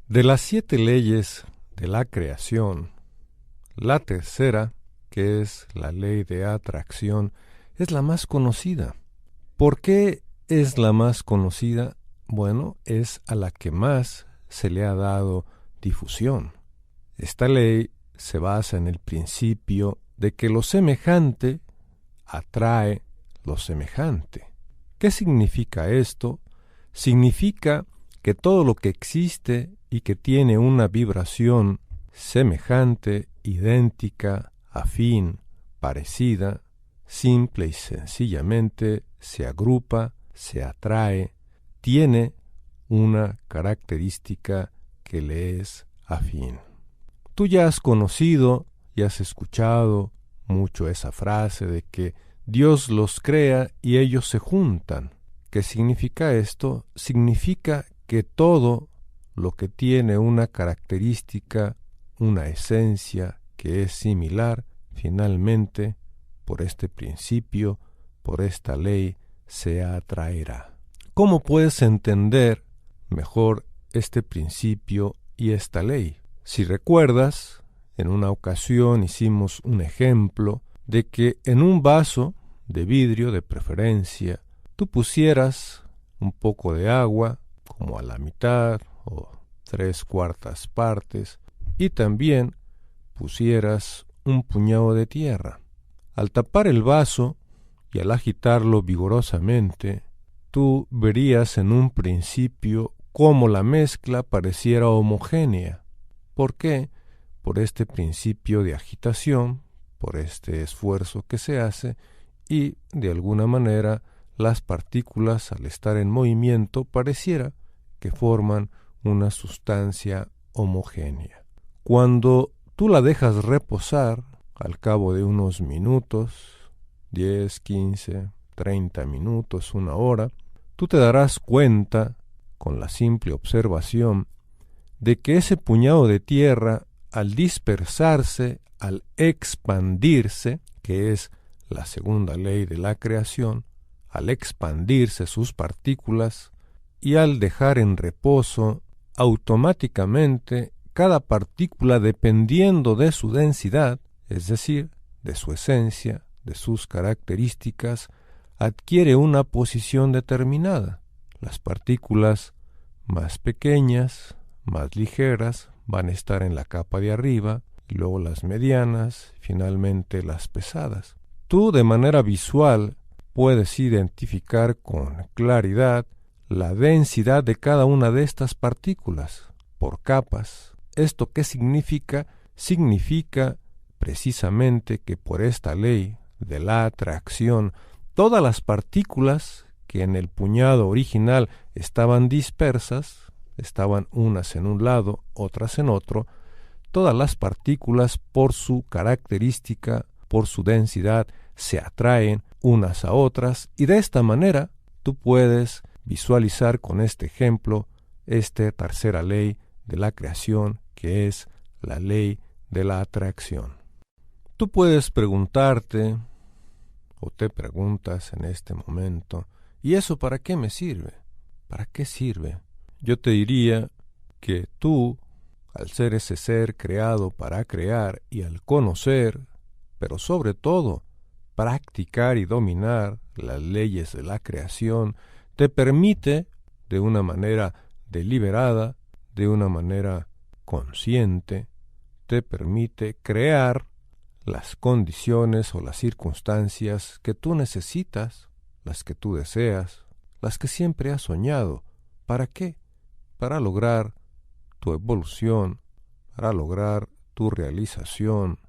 De las 7 leyes de la creación, la tercera, que es la ley de atracción, es la más conocida. ¿Por qué es la más conocida? Bueno, es a la que más se le ha dado difusión. Esta ley se basa en el principio de que lo semejante atrae lo semejante. ¿Qué significa esto? Significa que todo lo que existe y que tiene una vibración semejante, idéntica, afín, parecida, simple y sencillamente se agrupa, se atrae, tiene una característica que le es afín. Tú ya has conocido y has escuchado mucho esa frase de que Dios los crea y ellos se juntan. ¿Qué significa esto? Significa que todo lo que tiene una característica, una esencia que es similar, finalmente, por este principio, por esta ley, se atraerá. ¿Cómo puedes entender mejor este principio y esta ley? Si recuerdas, en una ocasión hicimos un ejemplo de que en un vaso de vidrio, de preferencia, tú pusieras un poco de agua, como a la mitad o 3/4 partes, y también pusieras un puñado de tierra. Al tapar el vaso y al agitarlo vigorosamente, tú verías en un principio cómo la mezcla pareciera homogénea. ¿Por qué? Por este principio de agitación, por este esfuerzo que se hace, y de alguna manera las partículas, al estar en movimiento, pareciera que forman una sustancia homogénea. Cuando tú la dejas reposar, al cabo de unos minutos, 10, 15, 30 minutos, 1 hora, tú te darás cuenta, con la simple observación, de que ese puñado de tierra, al dispersarse, al expandirse, que es la segunda ley de la creación, al expandirse sus partículas y al dejar en reposo, automáticamente cada partícula, dependiendo de su densidad, es decir, de su esencia, de sus características, adquiere una posición determinada. Las partículas más pequeñas, más ligeras, van a estar en la capa de arriba, y luego las medianas, finalmente las pesadas. Tú, de manera visual, puedes identificar con claridad la densidad de cada una de estas partículas por capas. ¿Esto qué significa? Significa precisamente que por esta ley de la atracción, todas las partículas que en el puñado original estaban dispersas, estaban unas en un lado, otras en otro, todas las partículas por su característica, por su densidad, se atraen unas a otras, y de esta manera tú puedes visualizar con este ejemplo esta tercera ley de la creación, que es la ley de la atracción. Tú puedes preguntarte, o te preguntas en este momento, ¿y eso para qué me sirve? ¿Para qué sirve? Yo te diría que tú, al ser ese ser creado para crear y al conocer, pero sobre todo practicar y dominar las leyes de la creación, te permite, de una manera deliberada, de una manera consciente, te permite crear las condiciones o las circunstancias que tú necesitas, las que tú deseas, las que siempre has soñado. ¿Para qué? Para lograr tu evolución, para lograr tu realización,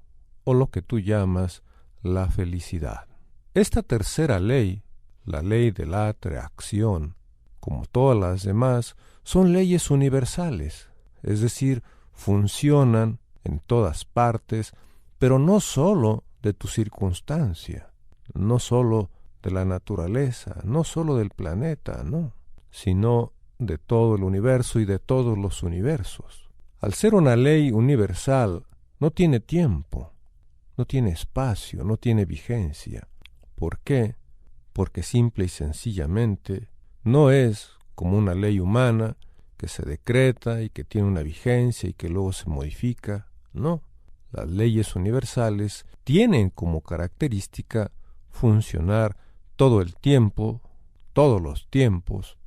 o lo que tú llamas la felicidad. Esta tercera ley, la ley de la atracción, como todas las demás, son leyes universales, es decir, funcionan en todas partes, pero no sólo de tu circunstancia, no sólo de la naturaleza, no sólo del planeta, no, sino de todo el universo y de todos los universos. Al ser una ley universal, no tiene tiempo, no tiene espacio, no tiene vigencia. ¿Por qué? Porque simple y sencillamente no es como una ley humana que se decreta y que tiene una vigencia y que luego se modifica. No, las leyes universales tienen como característica funcionar todo el tiempo, todos los tiempos,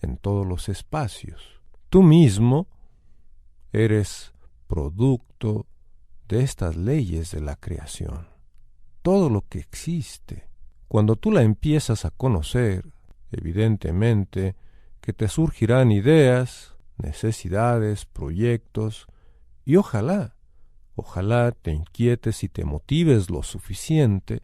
en todos los espacios. Tú mismo eres producto de estas leyes de la creación. Todo lo que existe, cuando tú la empiezas a conocer, evidentemente que te surgirán ideas, necesidades, proyectos, y ojalá te inquietes y te motives lo suficiente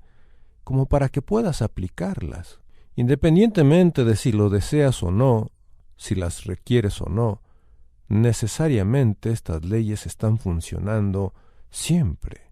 como para que puedas aplicarlas, independientemente de si lo deseas o no, si las requieres o no. Necesariamente estas leyes están funcionando siempre.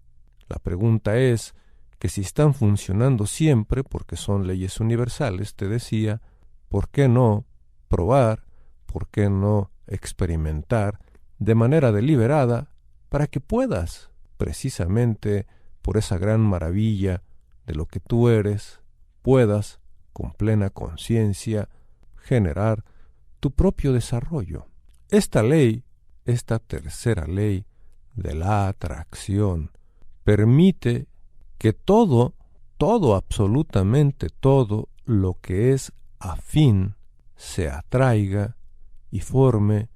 La pregunta es que si están funcionando siempre, porque son leyes universales, te decía, ¿por qué no probar, por qué no experimentar de manera deliberada para que puedas, precisamente por esa gran maravilla de lo que tú eres, puedas, con plena conciencia, generar tu propio desarrollo? Esta ley, esta tercera ley de la atracción, permite que todo, absolutamente todo lo que es afín, se atraiga y forme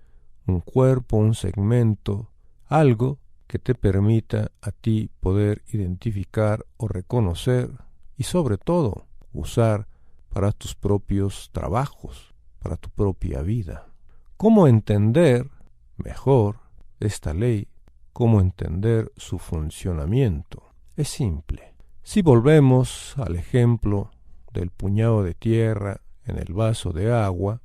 un cuerpo, un segmento, algo que te permita a ti poder identificar o reconocer y sobre todo usar para tus propios trabajos, para tu propia vida. ¿Cómo entender mejor esta ley? ¿Cómo entender su funcionamiento? Es simple. Si volvemos al ejemplo del puñado de tierra en el vaso de agua,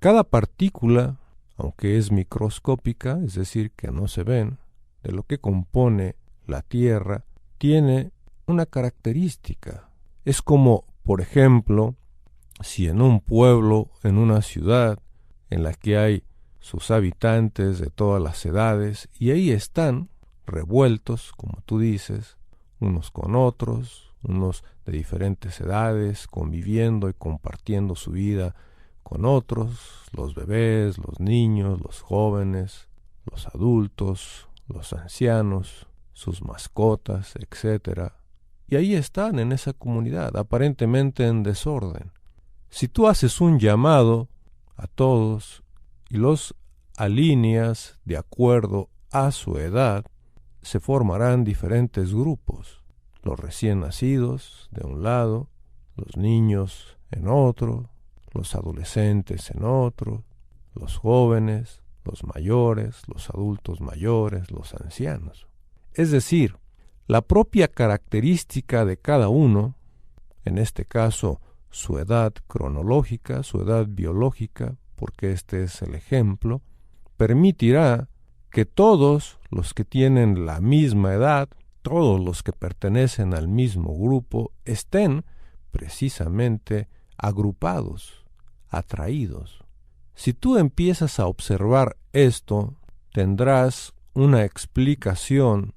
cada partícula, aunque es microscópica, es decir, que no se ven, de lo que compone la tierra, tiene una característica. Es como, por ejemplo, si en un pueblo, en una ciudad, en la que hay sus habitantes de todas las edades, y ahí están revueltos, como tú dices, unos con otros, unos de diferentes edades, conviviendo y compartiendo su vida con otros, los bebés, los niños, los jóvenes, los adultos, los ancianos, sus mascotas, etc. Y ahí están en esa comunidad, aparentemente en desorden. Si tú haces un llamado a todos y los alineas de acuerdo a su edad, se formarán diferentes grupos. Los recién nacidos de un lado, los niños en otro, los adolescentes en otro, los jóvenes, los mayores, los adultos mayores, los ancianos. Es decir, la propia característica de cada uno, en este caso su edad cronológica, su edad biológica, porque este es el ejemplo, permitirá que todos los que tienen la misma edad, todos los que pertenecen al mismo grupo, estén precisamente agrupados, atraídos. Si tú empiezas a observar esto, tendrás una explicación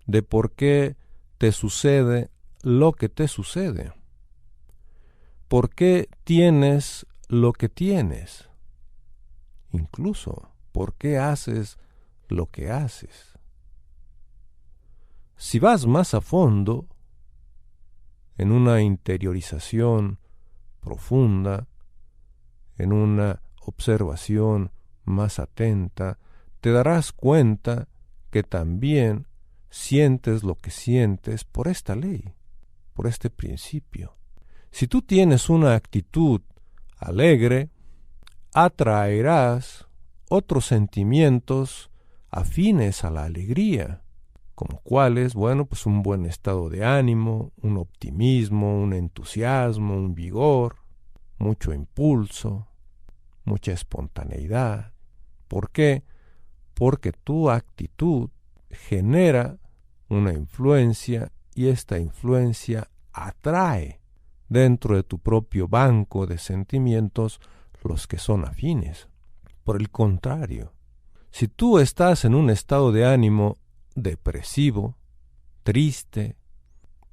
de por qué te sucede lo que te sucede. ¿Por qué tienes lo que tienes? Incluso, ¿por qué haces lo que haces? Si vas más a fondo, en una interiorización profunda, en una observación más atenta, te darás cuenta que también sientes lo que sientes por esta ley, por este principio. Si tú tienes una actitud alegre, atraerás otros sentimientos afines a la alegría, como cuáles, bueno, pues un buen estado de ánimo, un optimismo, un entusiasmo, un vigor, mucho impulso, mucha espontaneidad. ¿Por qué? Porque tu actitud genera una influencia y esta influencia atrae dentro de tu propio banco de sentimientos los que son afines. Por el contrario, si tú estás en un estado de ánimo depresivo, triste,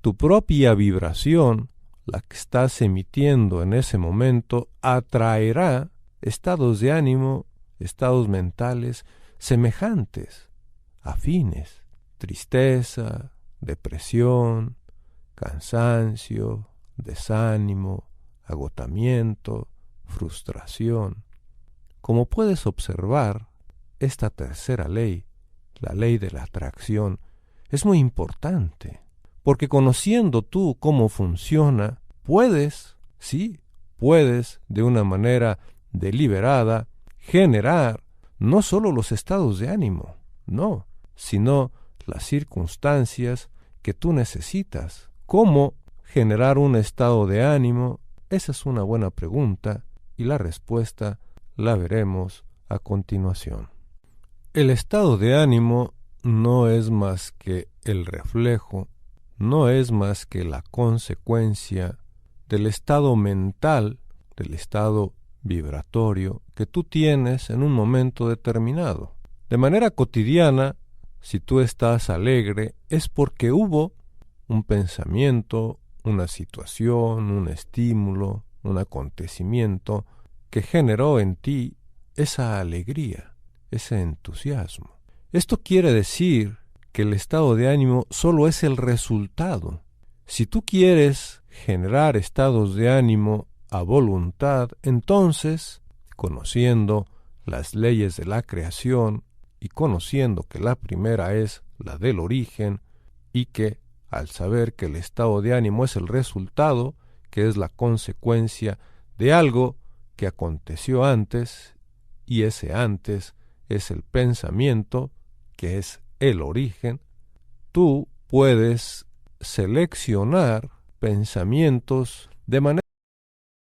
tu propia vibración, la que estás emitiendo en ese momento, atraerá estados de ánimo estados mentales semejantes, afines: tristeza, depresión, cansancio, desánimo, agotamiento, frustración. Como puedes observar, esta tercera ley, la ley de la atracción, es muy importante, porque conociendo tú cómo funciona, puedes de una manera deliberada generar no solo los estados de ánimo, no, sino las circunstancias que tú necesitas. ¿Cómo generar un estado de ánimo? Esa es una buena pregunta y la respuesta la veremos a continuación. El estado de ánimo no es más que el reflejo, no es más que la consecuencia del estado mental, del estado vibratorio que tú tienes en un momento determinado. De manera cotidiana, si tú estás alegre, es porque hubo un pensamiento, una situación, un estímulo, un acontecimiento que generó en ti esa alegría, ese entusiasmo. Esto quiere decir que el estado de ánimo solo es el resultado. Si tú quieres generar estados de ánimo a voluntad, entonces, conociendo las leyes de la creación y conociendo que la primera es la del origen y que, al saber que el estado de ánimo es el resultado, que es la consecuencia de algo que aconteció antes, y ese antes es el pensamiento, que es el origen, tú puedes seleccionar pensamientos de manera